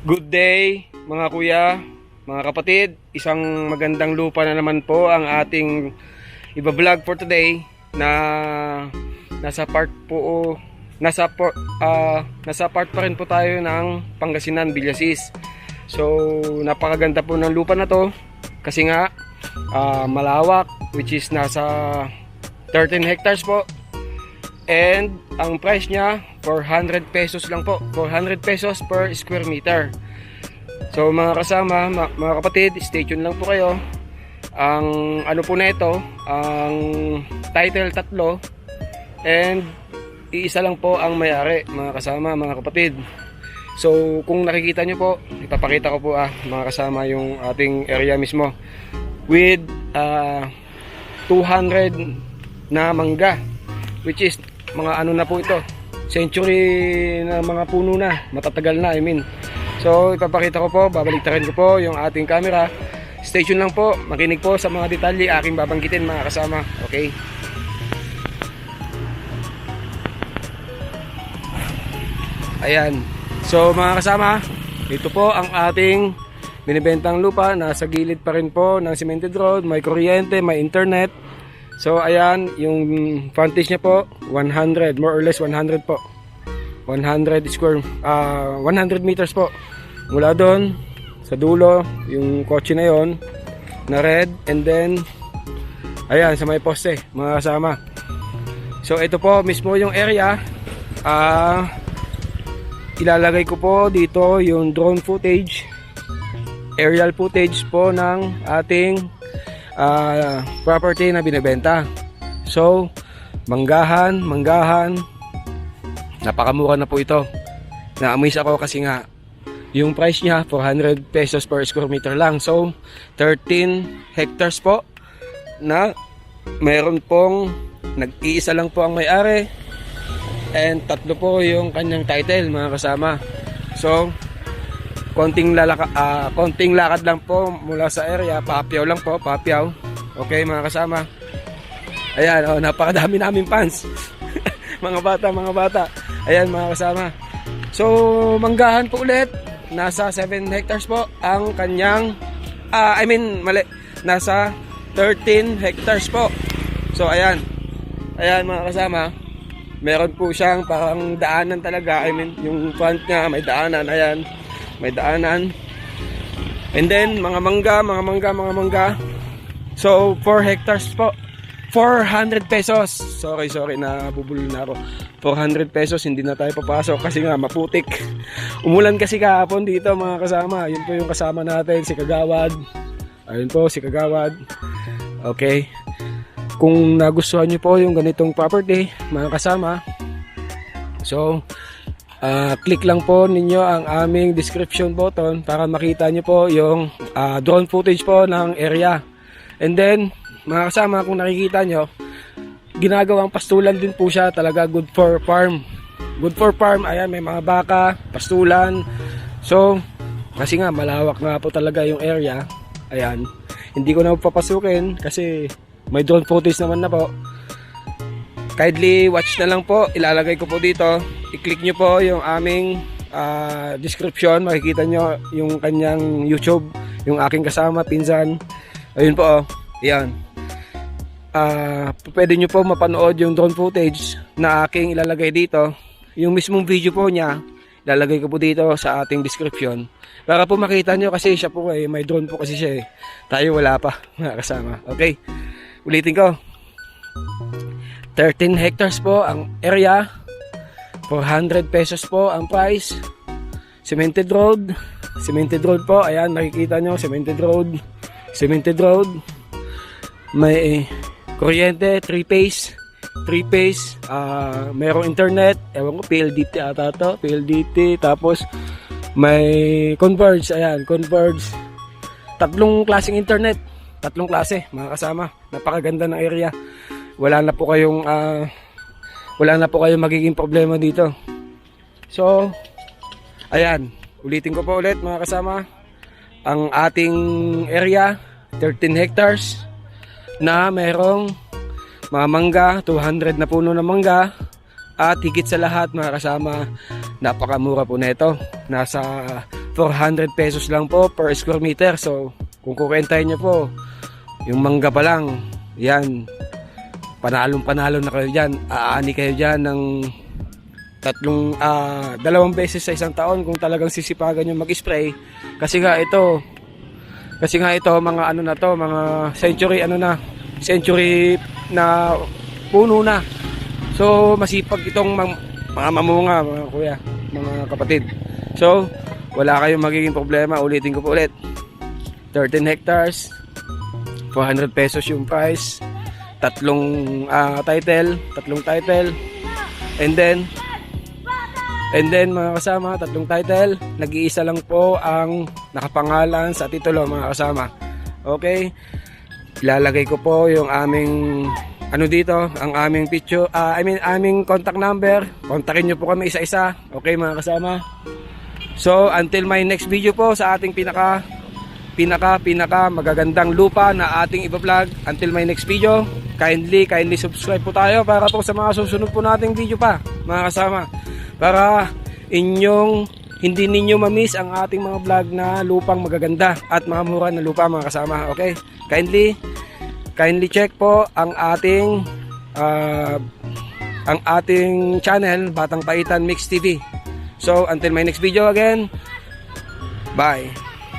Good day mga kuya, mga kapatid. Isang magandang lupa na naman po ang ating iba-vlog for today na nasa part po nasa part pa rin po tayo ng Pangasinan, Villasis. So napakaganda po ng lupa na to kasi nga malawak, which is nasa 13 hectares po. And ang price niya 400 pesos lang po, 400 pesos per square meter. So mga kasama, mga kapatid, stay tuned lang po kayo. Ang ano po na ito, ang title tatlo and iisa lang po ang may-ari, mga kasama, mga kapatid. So kung nakikita nyo po, ipapakita ko po mga kasama yung ating area mismo with 200 na mangga, which is mga ano na po ito, century na mga puno na, matatagal na, I mean. So ipapakita ko po, babaliktarin ko po yung ating camera. Stay tuned lang po, makinig po sa mga detalye aking babanggitin, mga kasama. Okay, ayan. So mga kasama, ito po ang ating binibentang lupa. Nasa gilid pa rin po ng cemented road, may kuryente, may internet. So ayan, yung frontage niya po 100, more or less 100 po, 100 meters po mula doon sa dulo yung kotse na yon na red, and then ayan sa may poste, mga kasama. So ito po mismo yung area. Ilalagay ko po dito yung drone footage, aerial footage po ng ating property na binibenta. So manggahan, napakamura na po ito. Na-amaze ako kasi nga yung price niya 400 pesos per square meter lang. So 13 hectares po na meron pong nag-iisa lang po ang may-ari, and tatlo po yung kanyang title, mga kasama. So konting lakad lang po mula sa area, Papyaw lang po, Papyaw. Okay, mga kasama. Ayan, napakadami namin fans. mga bata. Ayan, mga kasama. So manggahan po ulit, nasa 7 hectares po ang kanyang nasa 13 hectares po. So ayan mga kasama, meron po siyang parang daanan talaga. Yung front niya may daanan, ayan, may daanan. And then mga mangga. So 4 hectares po, 400 pesos. Sorry, nabubulol na ako. 400 pesos, hindi na tayo papasok kasi nga maputik. Umulan kasi kahapon dito, mga kasama. Yun po yung kasama natin, si Kagawad. Ayun po, si Kagawad. Okay, kung nagustuhan nyo po yung ganitong property, mga kasama, so click lang po ninyo ang aming description button para makita nyo po yung drone footage po ng area. And then mga kasama, kung nakikita nyo, ginagawang pastulan din po siya, talaga good for farm. Ayan, may mga baka, pastulan. So kasi nga malawak nga po talaga yung area. Ayan, hindi ko na papasukin kasi may drone footage naman na po. Kindly watch na lang po, ilalagay ko po dito. I-click nyo po yung aming description, makikita nyo yung kanyang YouTube, yung aking kasama, pinsan. Ayun po, ayan. Pwede nyo po mapanood yung drone footage na aking ilalagay dito. Yung mismong video po niya, ilalagay ko po dito sa ating description para po makita nyo, kasi siya po may drone po kasi siya tayo wala pa, mga kasama. Okay, ulitin ko, 13 hectares po ang area, 400 pesos po ang price. Cemented road po, ayan, nakikita nyo, cemented road. May kuryente, 3 phase, merong internet, ewan ko, PLDT ata to, PLDT, tapos may Converge, ayan, Converge. Tatlong klaseng internet, mga kasama. Napakaganda ng area. Wala na po kayong magiging problema dito. So ayan, ulitin ko po ulit, mga kasama, ang ating area 13 hectares na merong mga mangga, 200 na puno ng mangga, at higit sa lahat, mga kasama, napakamura po nito. Nasa 400 pesos lang po per square meter. So kung kukwentahin nyo po, yung mangga pa lang, yan, panalo na kayo dyan. Aani kayo dyan ng dalawang beses sa isang taon kung talagang sisipagan nyo mag-spray. Kasi nga ito mga ano na to, mga century na puno na. So masipag itong mga mamunga, mga kuya, mga kapatid. So wala kayong magiging problema. Ulitin ko po ulit, 13 hectares, 400 pesos yung price, tatlong title, and then mga kasama, tatlong title, nag-iisa lang po ang nakapangalan sa titulo, mga kasama. Okay, ilalagay ko po yung aming dito, ang aming picture, aming contact number. Kontakin nyo po kami isa-isa. Okay mga kasama. So until my next video po sa ating pinaka magagandang lupa na ating iba-vlog. Until my next video, kindly subscribe po tayo para po sa mga susunod po nating video pa, mga kasama. Para hindi ninyo ma-miss ang ating mga vlog na lupang magaganda at mga mura na lupa, mga kasama. Okay? Kindly check po ang ating channel, Batang Paitan Mix TV. So until my next video again, bye.